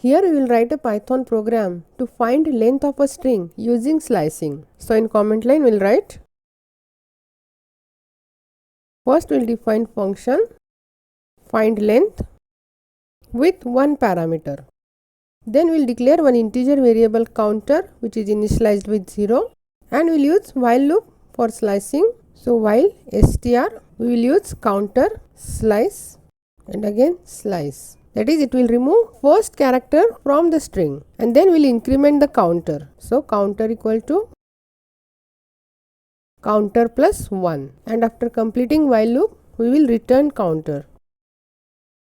Here we will write a Python program to find length of a string using slicing. So in comment line we will write, first we will define function find length with one parameter. Then we will declare one integer variable counter which is initialized with 0, and we will use while loop for slicing. So while str we will use counter slice and again slice. That is, it will remove first character from the string and then we will increment the counter. So counter equal to counter plus 1, and after completing while loop we will return counter.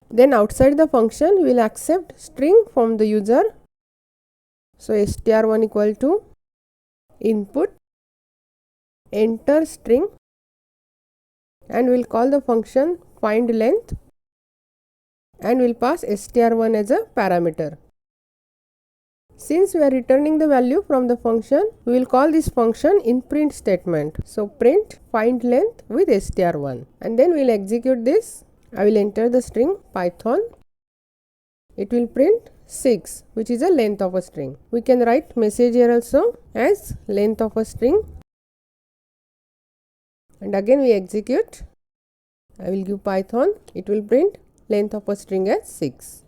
Then outside the function we will accept string from the user. So str1 equal to input enter string, and we will call the function find length and we will pass str1 as a parameter. Since we are returning the value from the function, we will call this function in print statement. So print find length with str1, and then we will execute this. I will enter the string Python. It will print 6, which is the length of a string. We can write message here also as length of a string, and again we execute. I will give Python. It will print length of a string as 6.